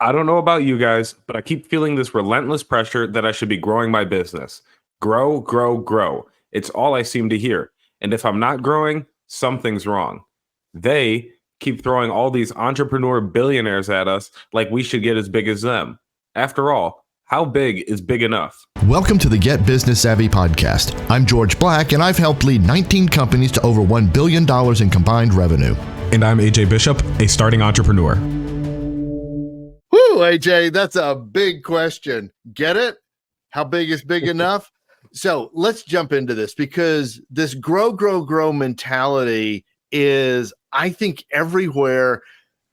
I don't know about you guys, but I keep feeling this relentless pressure that I should be growing my business. Grow, grow, grow. It's all I seem to hear. And if I'm not growing, something's wrong. They keep throwing all these entrepreneur billionaires at us like we should get as big as them. After all, how big is big enough? Welcome to the Get Business Savvy podcast. I'm George Black, and I've helped lead 19 companies to over $1 billion in combined revenue. And I'm AJ Bishop, a starting entrepreneur. Woo, AJ, that's a big question. Get it? How big is big enough? So let's jump into this, because this grow, grow, grow mentality is, I think, everywhere,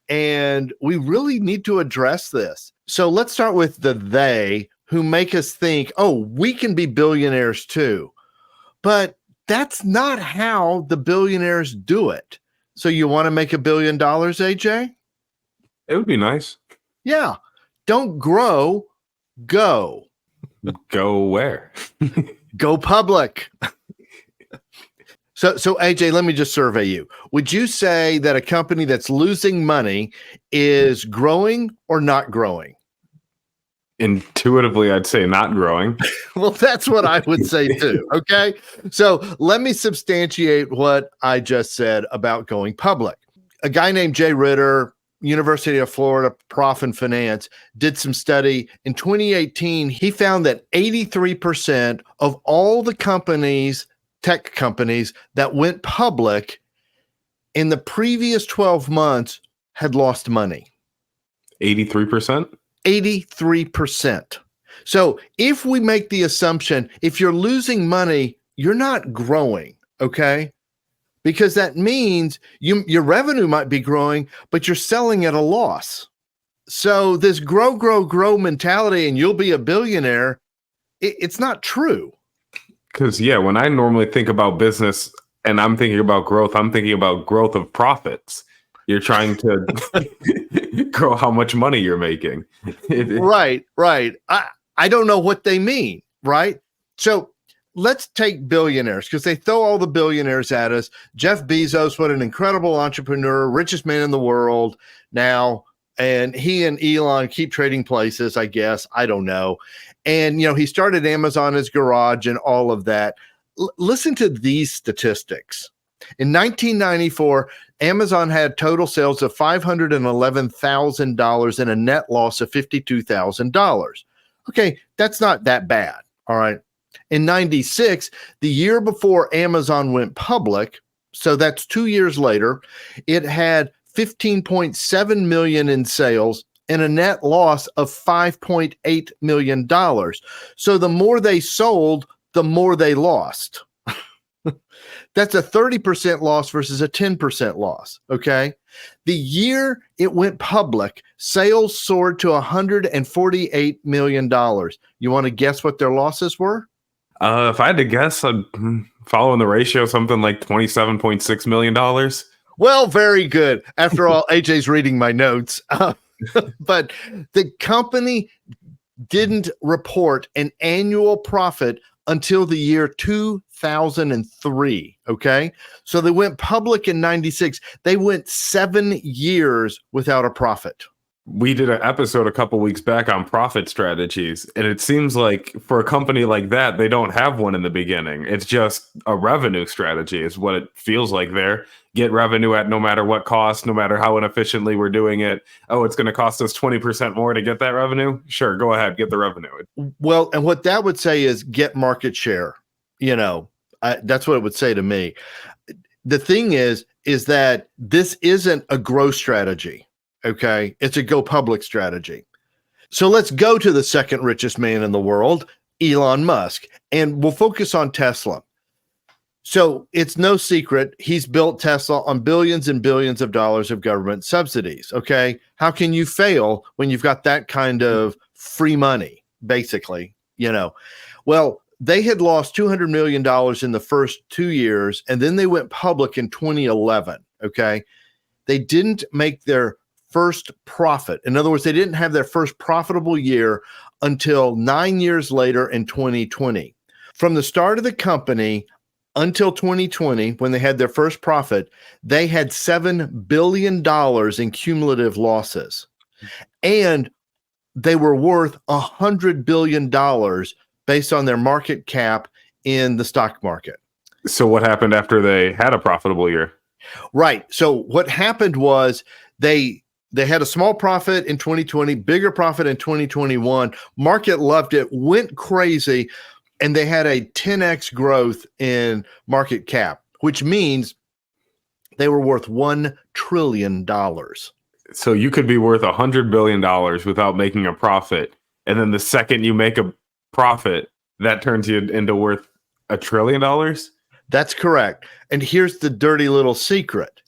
and we really need to address this. So let's start with the they who make us think, oh, we can be billionaires too. But that's not how the billionaires do it. So you want to make $1 billion, AJ? It would be nice. Yeah. Don't grow, go. Go where? Go public. So AJ, let me just survey you. Would you say that a company that's losing money is growing or not growing? Intuitively, I'd say not growing. Well, that's what I would say too. Okay. So let me substantiate what I just said about going public. A guy named Jay Ritter, University of Florida, prof in finance, did some study. In 2018, he found that 83% of all the companies, tech companies that went public in the previous 12 months had lost money. 83%? 83%. So if we make the assumption, if you're losing money, you're not growing, okay? Because that means your revenue might be growing, but you're selling at a loss. So this grow, grow, grow mentality and you'll be a billionaire, it's not true. Because, yeah, when I normally think about business and I'm thinking about growth, I'm thinking about growth of profits. You're trying to grow how much money you're making. Right. I don't know what they mean, right? So let's take billionaires, because they throw all the billionaires at us. Jeff Bezos, what an incredible entrepreneur, richest man in the world now. And he and Elon keep trading places, I guess. I don't know. And, he started Amazon as garage and all of that. Listen to these statistics. In 1994, Amazon had total sales of $511,000 and a net loss of $52,000. Okay, that's not that bad. All right. In 96, the year before Amazon went public, so that's 2 years later, it had 15.7 million in sales and a net loss of $5.8 million. So the more they sold, the more they lost. That's a 30% loss versus a 10% loss, okay? The year it went public, sales soared to $148 million. You want to guess what their losses were? If I had to guess, I'd follow the ratio, something like $27.6 million. Well, very good. After all, AJ's reading my notes. But the company didn't report an annual profit until the year 2003, okay? So they went public in 96. They went 7 years without a profit. We did an episode a couple weeks back on profit strategies, and it seems like for a company like that, they don't have one in the beginning. It's just a revenue strategy is what it feels like there. Get revenue at no matter what cost, no matter how inefficiently we're doing it. Oh, it's going to cost us 20% more to get that revenue? Sure, go ahead, get the revenue. Well, and what that would say is get market share. That's what it would say to me. The thing is that this isn't a growth strategy. Okay, it's a go public strategy. So let's go to the second richest man in the world, Elon Musk, and we'll focus on Tesla. So it's no secret he's built Tesla on billions and billions of dollars of government subsidies. Okay, how can you fail when you've got that kind of free money, basically? Well, they had lost $200 million in the first 2 years, and then they went public in 2011. Okay, they didn't make their first profit. In other words, they didn't have their first profitable year until 9 years later in 2020. From the start of the company until 2020, when they had their first profit, they had $7 billion in cumulative losses. And they were worth $100 billion based on their market cap in the stock market. So what happened after they had a profitable year? Right. So what happened was they had a small profit in 2020, bigger profit in 2021. Market loved it, went crazy, and they had a 10x growth in market cap, which means they were worth $1 trillion. So you could be worth $100 billion without making a profit. And then the second you make a profit, that turns you into worth $1 trillion? That's correct. And here's the dirty little secret.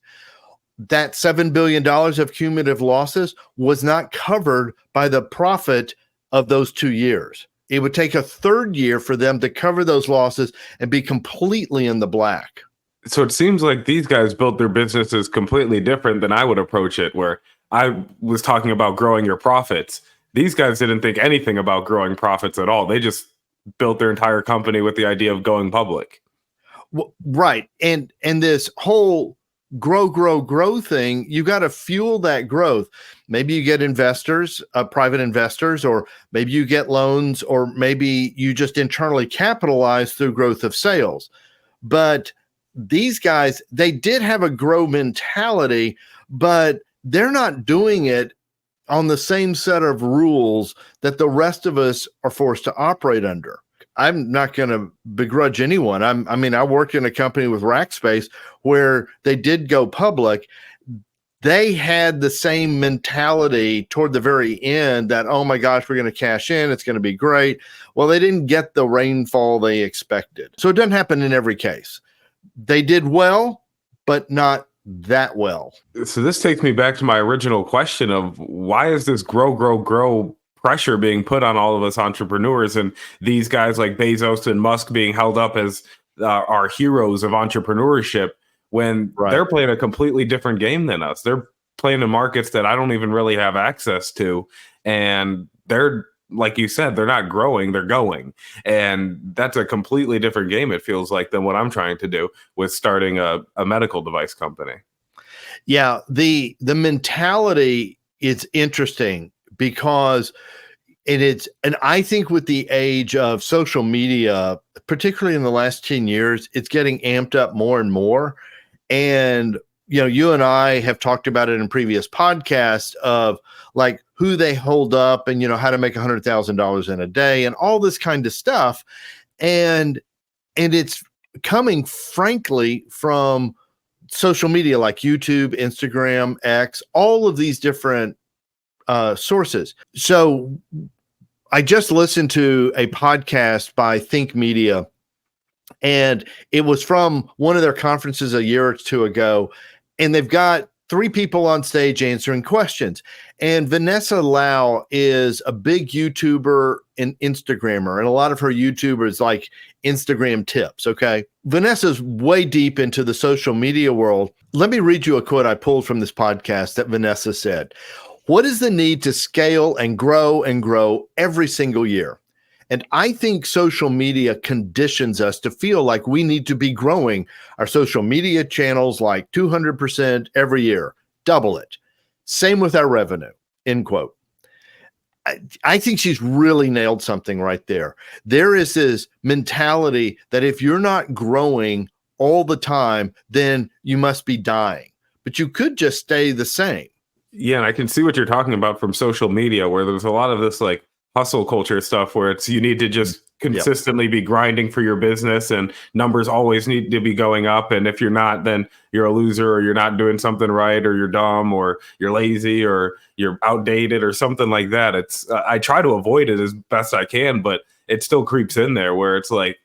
That $7 billion of cumulative losses was not covered by the profit of those 2 years. It would take a third year for them to cover those losses and be completely in the black. So it seems like these guys built their businesses completely different than I would approach it, where I was talking about growing your profits. These guys didn't think anything about growing profits at all. They just built their entire company with the idea of going public. Well, right. And this whole grow thing, you got to fuel that growth. Maybe you get investors, private investors, or maybe you get loans, or maybe you just internally capitalize through growth of sales. But these guys, they did have a grow mentality, but they're not doing it on the same set of rules that the rest of us are forced to operate under. I'm not going to begrudge anyone. I worked in a company with Rackspace where they did go public. They had the same mentality toward the very end that, oh my gosh, we're going to cash in. It's going to be great. Well, they didn't get the rainfall they expected. So it doesn't happen in every case. They did well, but not that well. So this takes me back to my original question of why is this grow pressure being put on all of us entrepreneurs, and these guys like Bezos and Musk being held up as our heroes of entrepreneurship when they're playing a completely different game than us. They're playing in markets that I don't even really have access to. And they're, like you said, they're not growing, they're going. And that's a completely different game, it feels like, than what I'm trying to do with starting a medical device company. Yeah, the mentality is interesting because and I think with the age of social media, particularly in the last 10 years, it's getting amped up more and more. And, you and I have talked about it in previous podcasts of like who they hold up and, how to make $100,000 in a day and all this kind of stuff. And it's coming, frankly, from social media like YouTube, Instagram, X, all of these different sources. So I just listened to a podcast by Think Media, and it was from one of their conferences a year or two ago. And they've got 3 people on stage answering questions. And Vanessa Lau is a big YouTuber and Instagrammer, and a lot of her YouTubers like Instagram tips. Okay. Vanessa's way deep into the social media world. Let me read you a quote I pulled from this podcast that Vanessa said. What is the need to scale and grow every single year? And I think social media conditions us to feel like we need to be growing our social media channels like 200% every year, double it. Same with our revenue, end quote. I think she's really nailed something right there. There is this mentality that if you're not growing all the time, then you must be dying. But you could just stay the same. Yeah, and I can see what you're talking about from social media, where there's a lot of this like hustle culture stuff where it's you need to just consistently be grinding for your business, and numbers always need to be going up. And if you're not, then you're a loser, or you're not doing something right, or you're dumb, or you're lazy, or you're outdated, or something like that. It's I try to avoid it as best I can, but it still creeps in there where it's like,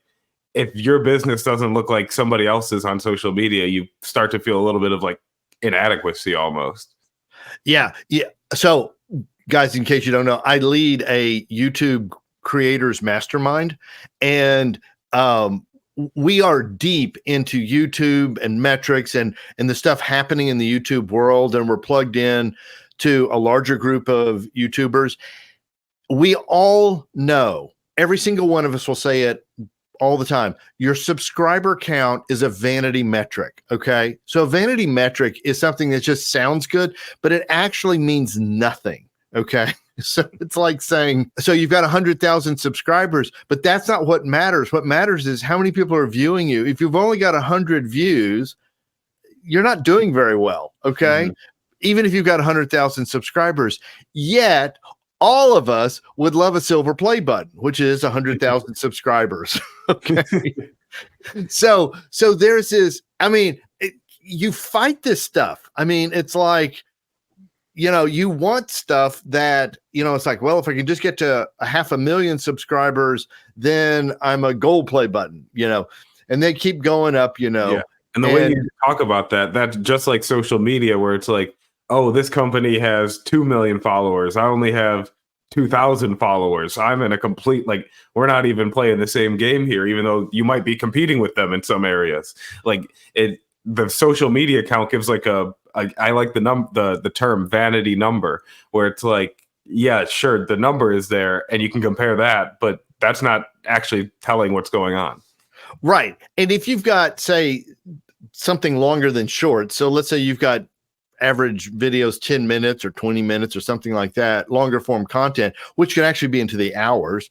if your business doesn't look like somebody else's on social media, you start to feel a little bit of like inadequacy almost. Yeah. So, guys, in case you don't know, I lead a YouTube creators mastermind, and we are deep into YouTube and metrics and the stuff happening in the YouTube world, and we're plugged in to a larger group of YouTubers. We all know, every single one of us will say it all the time, your subscriber count is a vanity metric. Okay. So a vanity metric is something that just sounds good, but it actually means nothing. Okay. So it's like saying, so you've got 100,000 subscribers, but that's not what matters. What matters is how many people are viewing you. If you've only got 100 views, you're not doing very well. Okay. Even if you've got 100,000 subscribers, yet all of us would love a silver play button, which is 100,000 subscribers. Okay. So there's this, I mean, you fight this stuff. I mean, it's like, you want stuff that, it's like, well, if I can just get to 500,000 subscribers, then I'm a gold play button, and they keep going up, Yeah. And the way you talk about that's just like social media, where it's like, oh, this company has 2 million followers. I only have 2,000 followers. I'm in a complete, like, we're not even playing the same game here, even though you might be competing with them in some areas. Like the social media account gives like I like the term vanity number, where it's like, yeah, sure, the number is there and you can compare that, but that's not actually telling what's going on. Right. And if you've got, say, something longer than short, so let's say you've got average videos 10 minutes or 20 minutes or something like that, longer form content, which can actually be into the hours.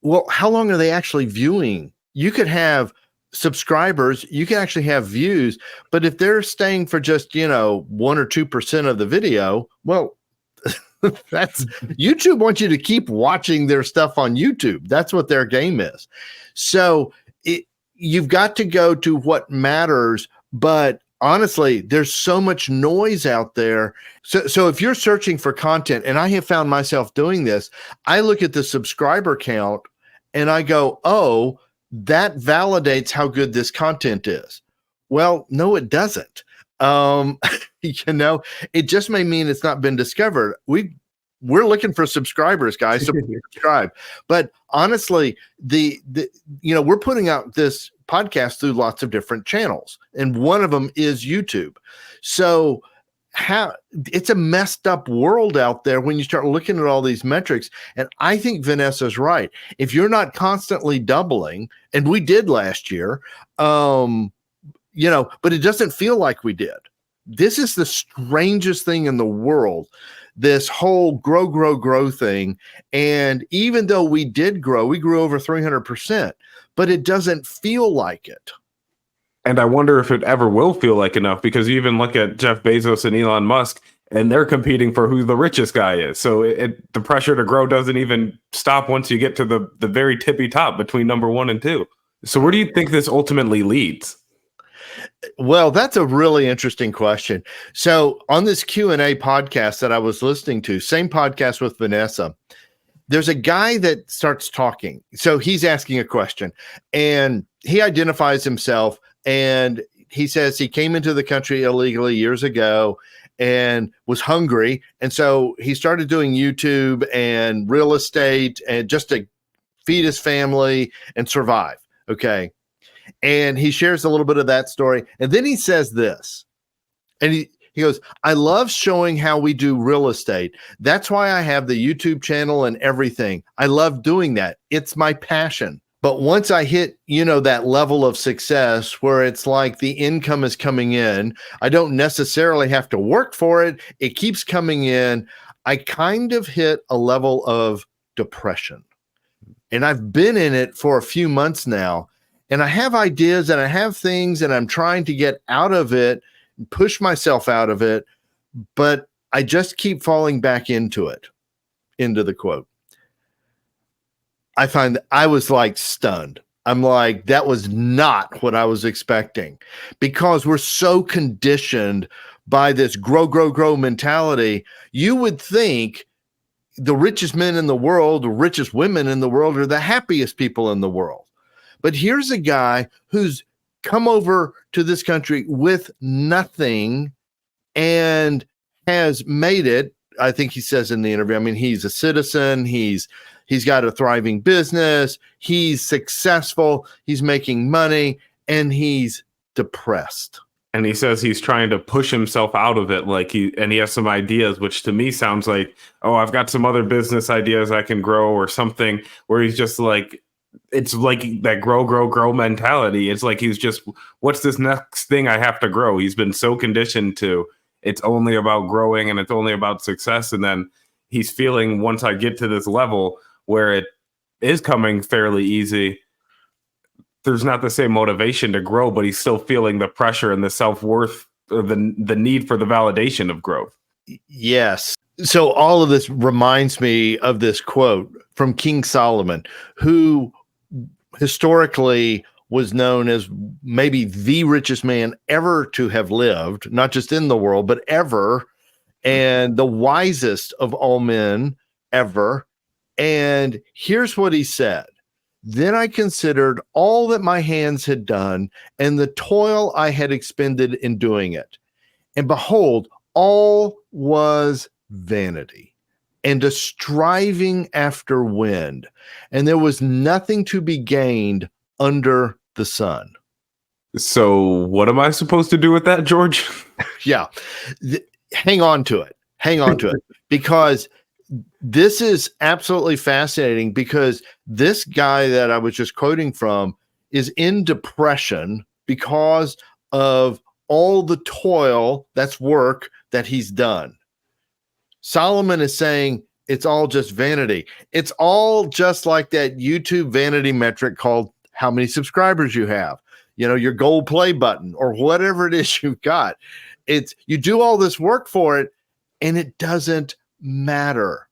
Well, how long are they actually viewing? You could have subscribers, you can actually have views, but if they're staying for just 1 or 2% of the video, well, that's YouTube wants you to keep watching their stuff on YouTube. That's what their game is. So you've got to go to what matters, but honestly, there's so much noise out there. So if you're searching for content, and I have found myself doing this, I look at the subscriber count and I go, oh, that validates how good this content is. Well, no, it doesn't. It just may mean it's not been discovered. We're looking for subscribers, guys. So subscribe. But honestly, we're putting out this podcast through lots of different channels, and one of them is YouTube. So it's a messed up world out there when you start looking at all these metrics. And I think Vanessa's right. If you're not constantly doubling, and we did last year, but it doesn't feel like we did. This is the strangest thing in the world, this whole grow thing. And even though we did grow, we grew over 300%, but it doesn't feel like it. And I wonder if it ever will feel like enough, because you even look at Jeff Bezos and Elon Musk, and they're competing for who the richest guy is. So the pressure to grow doesn't even stop once you get to the very tippy top between number 1 and 2. So where do you think this ultimately leads? Well, that's a really interesting question. So on this Q&A podcast that I was listening to, same podcast with Vanessa, there's a guy that starts talking. So he's asking a question, and he identifies himself, and he says he came into the country illegally years ago and was hungry. And so he started doing YouTube and real estate and just to feed his family and survive. Okay. And he shares a little bit of that story. And then he says this, and he goes, I love showing how we do real estate. That's why I have the YouTube channel and everything. I love doing that. It's my passion. But once I hit, that level of success where it's like the income is coming in, I don't necessarily have to work for it. It keeps coming in. I kind of hit a level of depression. And I've been in it for a few months now. And I have ideas and I have things, and I'm trying to get out of it, push myself out of it, but I just keep falling back into it, into the quote. I find that I was like stunned. I'm like, that was not what I was expecting, because we're so conditioned by this grow mentality. You would think the richest men in the world, the richest women in the world are the happiest people in the world. But here's a guy who's come over to this country with nothing and has made it. I think he says in the interview, I mean, he's a citizen. He's got a thriving business. He's successful. He's making money, and he's depressed. And he says he's trying to push himself out of it. And he has some ideas, which to me sounds like, oh, I've got some other business ideas I can grow, or something, where he's just like, it's like that grow mentality. It's like he's just, what's this next thing I have to grow? He's been so conditioned to, it's only about growing and it's only about success. And then he's feeling, once I get to this level where it is coming fairly easy, there's not the same motivation to grow, but he's still feeling the pressure and the self-worth, or the need for the validation of growth. Yes. So all of this reminds me of this quote from King Solomon, who historically was known as maybe the richest man ever to have lived, not just in the world, but ever, and the wisest of all men ever. And here's what he said. Then I considered all that my hands had done and the toil I had expended in doing it. And behold, all was vanity and a striving after wind, and there was nothing to be gained under the sun. So what am I supposed to do with that, George? Yeah. Hang on to it. Hang on to it. Because this is absolutely fascinating, because this guy that I was just quoting from is in depression because of all the toil, that's work, that he's done. Solomon is saying it's all just vanity. It's all just like that YouTube vanity metric called how many subscribers you have, your gold play button or whatever it is you've got. It's, you do all this work for it and it doesn't matter.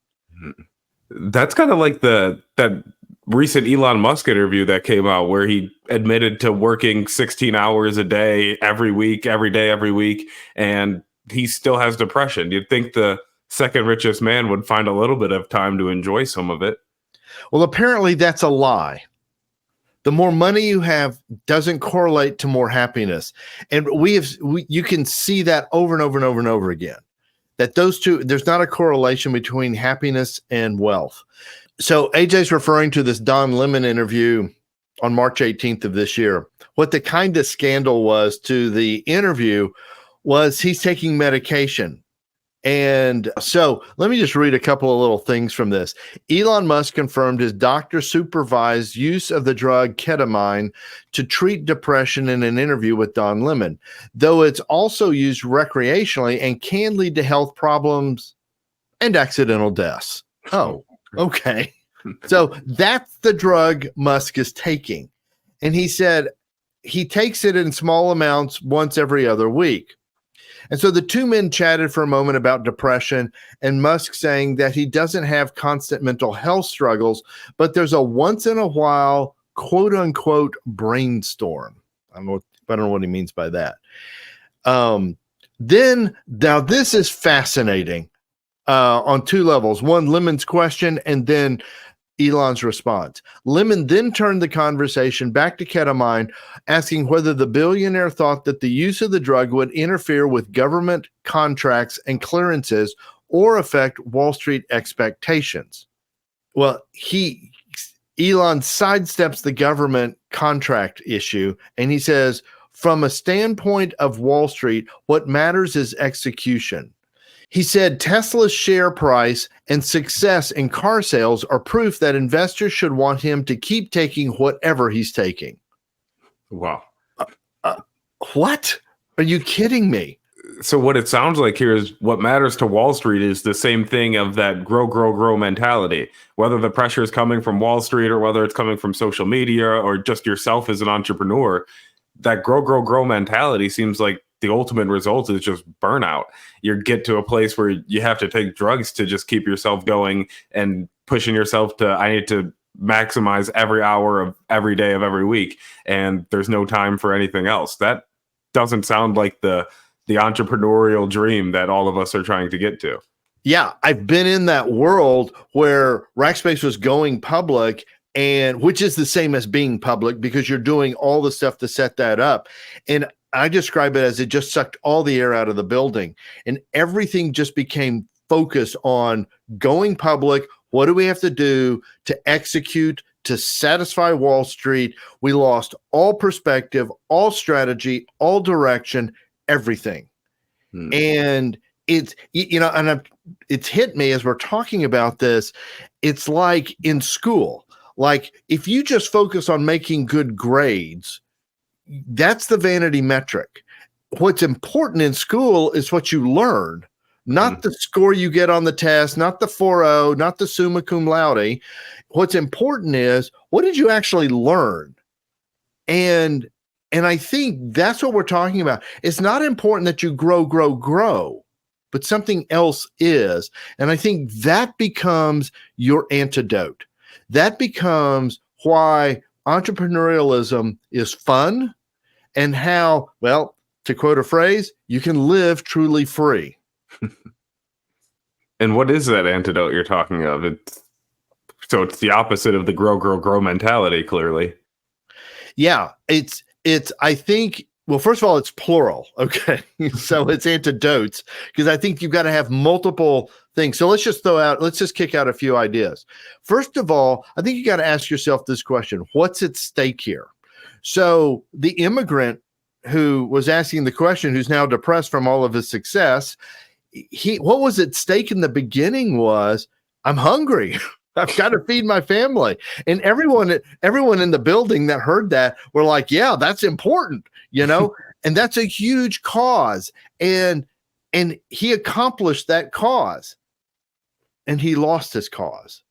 That's kind of like that recent Elon Musk interview that came out where he admitted to working 16 hours a day, every week, every day, every week, and he still has depression. You'd think the second richest man would find a little bit of time to enjoy some of it. Well, apparently that's a lie. The more money you have doesn't correlate to more happiness. And you can see that over and over and over and over again, that those two, there's not a correlation between happiness and wealth. So AJ's referring to this Don Lemon interview on March 18th of this year. What the kind of scandal was to the interview was he's taking medication. And so let me just read a couple of little things from this. Elon Musk confirmed his doctor supervised use of the drug ketamine to treat depression in an interview with Don Lemon, though it's also used recreationally and can lead to health problems and accidental deaths. Oh, okay. So that's the drug Musk is taking. And he said he takes it in small amounts once every other week. And so the two men chatted for a moment about depression, and Musk saying that he doesn't have constant mental health struggles, but there's a once in a while, quote unquote, brainstorm. I don't know what he means by that. Then now this is fascinating on two levels. One, Lemon's question, and then Elon's response. Lemon then turned the conversation back to ketamine, asking whether the billionaire thought that the use of the drug would interfere with government contracts and clearances or affect Wall Street expectations. Well, Elon sidesteps the government contract issue, and he says, from a standpoint of Wall Street, what matters is execution. He said Tesla's share price and success in car sales are proof that investors should want him to keep taking whatever he's taking. Wow. What? Are you kidding me? So what it sounds like here is what matters to Wall Street is the same thing of that grow, grow, grow mentality. Whether the pressure is coming from Wall Street or whether it's coming from social media or just yourself as an entrepreneur, that grow, grow, grow mentality seems like the ultimate result is just burnout. You get to a place where you have to take drugs to just keep yourself going and pushing yourself to, I need to maximize every hour of every day of every week. And there's no time for anything else. That doesn't sound like the entrepreneurial dream that all of us are trying to get to. Yeah, I've been in that world where Rackspace was going public, and which is the same as being public because you're doing all the stuff to set that up. And I describe it as it just sucked all the air out of the building, and everything just became focused on going public. What do we have to do to execute, to satisfy Wall Street? We lost all perspective, all strategy, all direction, everything. And it's, it's hit me as we're talking about this. It's like in school, like if you just focus on making good grades, that's the vanity metric. what's important in school is what you learn, not the score you get on the test, not the 4.0, not the summa cum laude. What's important is, what did you actually learn? And I think that's what we're talking about. It's not important that you grow, but something else is. And I think that becomes your antidote. That becomes why entrepreneurialism is fun, and how, well, to quote a phrase, you can live truly free. And what is that antidote you're talking of? So it's the opposite of the grow mentality, clearly. Yeah, it's I think, well, first of all, it's plural. Okay. So it's antidotes, because I think you've got to have multiple things. So let's just kick out a few ideas. First of all, I think you got to ask yourself this question: what's at stake here? So the immigrant who was asking the question, who's now depressed from all of his success, what was at stake in the beginning was, I'm hungry. I've got to feed my family. And everyone in the building that heard that were like, yeah, that's important, and that's a huge cause. And he accomplished that cause, and he lost his cause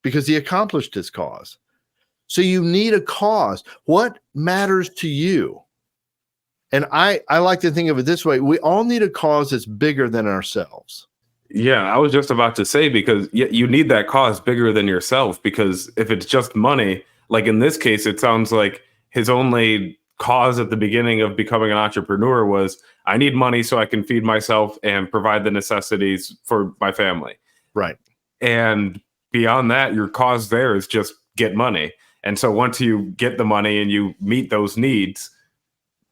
because he accomplished his cause. So you need a cause. What matters to you? And I like to think of it this way: we all need a cause that's bigger than ourselves. Yeah, I was just about to say, because you need that cause bigger than yourself, because if it's just money, like in this case, it sounds like his only cause at the beginning of becoming an entrepreneur was, I need money so I can feed myself and provide the necessities for my family. Right. And beyond that, your cause there is just get money. And so once you get the money and you meet those needs,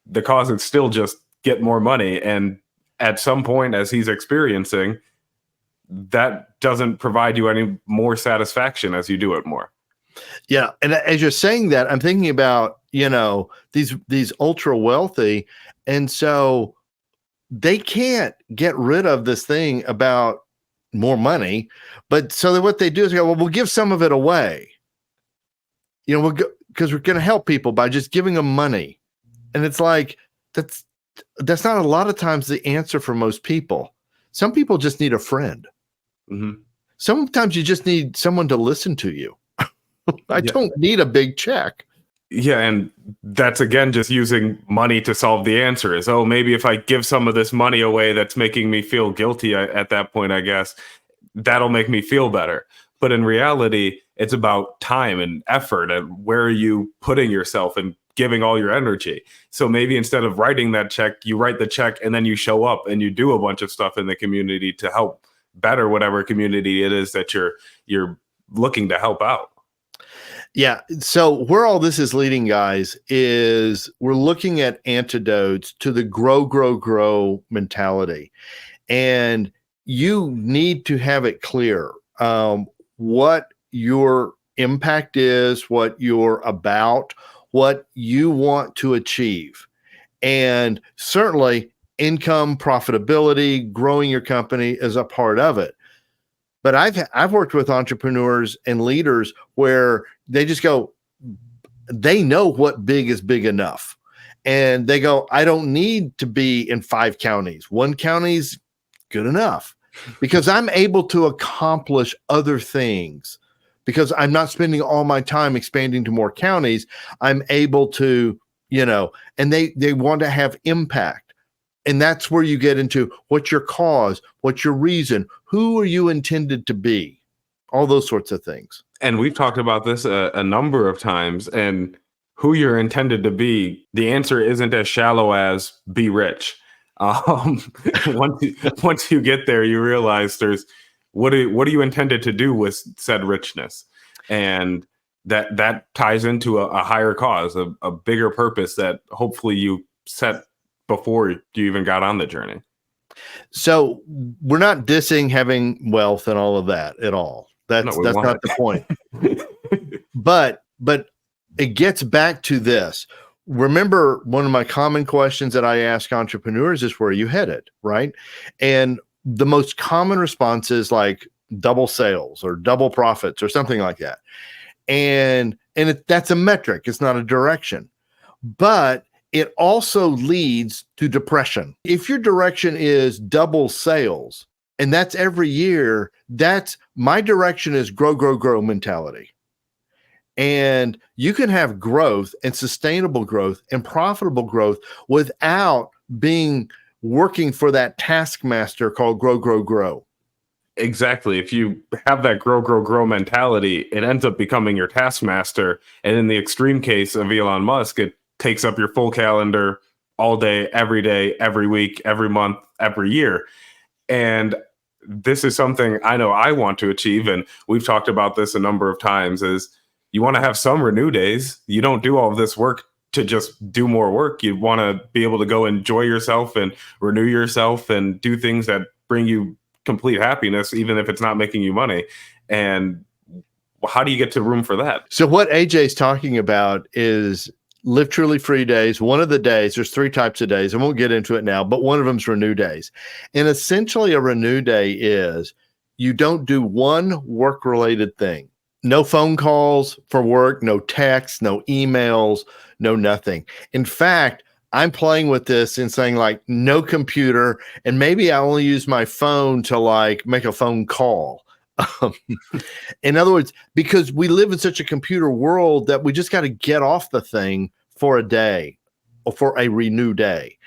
the cause is still just get more money. And at some point, as he's experiencing, that doesn't provide you any more satisfaction as you do it more. Yeah. And as you're saying that, I'm thinking about, these ultra wealthy. And so they can't get rid of this thing about more money. But so that what they do is go, well, we'll give some of it away. Because we're going to help people by just giving them money. And it's like, that's not a lot of times the answer for most people. Some people just need a friend. Mm-hmm. Sometimes you just need someone to listen to you. I don't need a big check. Yeah, and that's, again, just using money to solve the answer. Is, maybe if I give some of this money away that's making me feel guilty at that point, I guess, that'll make me feel better. But in reality, it's about time and effort, and where are you putting yourself and giving all your energy. So maybe instead of writing that check, you write the check and then you show up and you do a bunch of stuff in the community to help better whatever community it is that you're looking to help out. Yeah. So where all this is leading, guys, is we're looking at antidotes to the grow mentality. And you need to have it clear what your impact is, what you're about, what you want to achieve. And certainly income, profitability, growing your company is a part of it. But I've worked with entrepreneurs and leaders where they just go, they know what big is big enough. And they go, I don't need to be in 5 counties. 1 county's good enough, because I'm able to accomplish other things, because I'm not spending all my time expanding to more counties. I'm able to, and they want to have impact. And that's where you get into what's your cause, what's your reason, who are you intended to be, all those sorts of things. And we've talked about this a number of times, and who you're intended to be, the answer isn't as shallow as be rich. Once you get there, you realize there's what are you intended to do with said richness, and that ties into a higher cause, a bigger purpose that hopefully you set before you even got on the journey. So we're not dissing having wealth and all of that at all. That's not the point. But it gets back to this. Remember, one of my common questions that I ask entrepreneurs is, where are you headed? Right. And the most common response is like double sales or double profits or something like that. And that's a metric. It's not a direction. But it also leads to depression. If your direction is double sales, and that's every year, that's my direction is grow, grow, grow mentality. And you can have growth and sustainable growth and profitable growth without working for that taskmaster called grow, grow, grow. Exactly. If you have that grow, grow, grow mentality, it ends up becoming your taskmaster. And in the extreme case of Elon Musk, it takes up your full calendar all day, every week, every month, every year. And this is something I know I want to achieve. And we've talked about this a number of times, is you want to have some renew days. You don't do all of this work to just do more work. You want to be able to go enjoy yourself and renew yourself and do things that bring you complete happiness, even if it's not making you money. And how do you get to room for that? So what AJ's talking about is Live Truly Free days. One of the days, there's 3 types of days. I won't get into it now, but one of them is renew days. And essentially a renew day is you don't do one work-related thing. No phone calls for work, no texts, no emails, no nothing. In fact, I'm playing with this and saying like no computer, and maybe I only use my phone to like make a phone call. In other words, because we live in such a computer world that we just got to get off the thing for a day or for a renew day.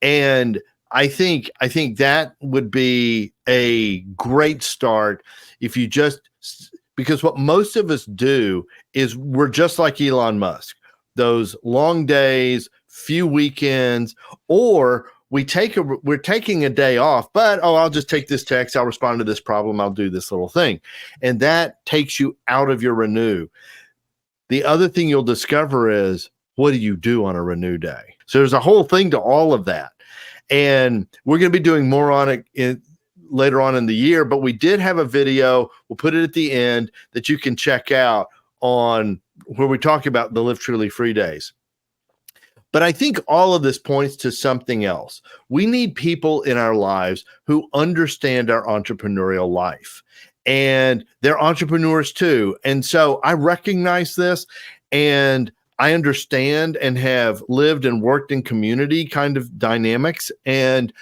And I think that would be a great start if you just, because what most of us do is we're just like Elon Musk, those long days, few weekends, or we're taking a day off, but I'll just take this text, I'll respond to this problem, I'll do this little thing. And that takes you out of your renew. The other thing you'll discover is, what do you do on a renew day? So there's a whole thing to all of that. And we're going to be doing more on it later on in the year, but we did have a video, we'll put it at the end, that you can check out on where we talk about the Live Truly Free days. But I think all of this points to something else. We need people in our lives who understand our entrepreneurial life, and they're entrepreneurs too. And so I recognize this, and I understand and have lived and worked in community kind of dynamics. And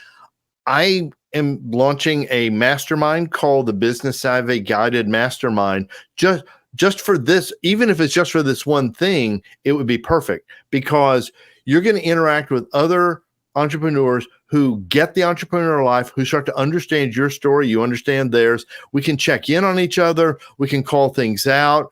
I am launching a mastermind called the Business Savvy Guided Mastermind. Just for this, even if it's just for this one thing, it would be perfect, because you're going to interact with other entrepreneurs who get the entrepreneurial life, who start to understand your story, you understand theirs. We can check in on each other, we can call things out,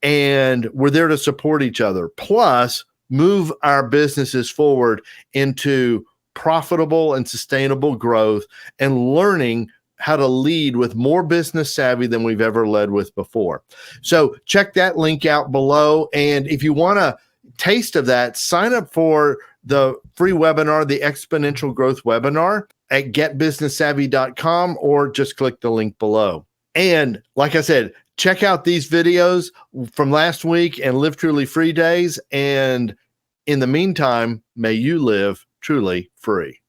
and we're there to support each other. Plus, move our businesses forward into profitable and sustainable growth, and learning how to lead with more business savvy than we've ever led with before. So check that link out below. And if you want a taste of that, sign up for the free webinar, the Exponential Growth Webinar, at getbusinesssavvy.com, or just click the link below. And like I said, check out these videos from last week and Live Truly Free days. And in the meantime, may you live truly free.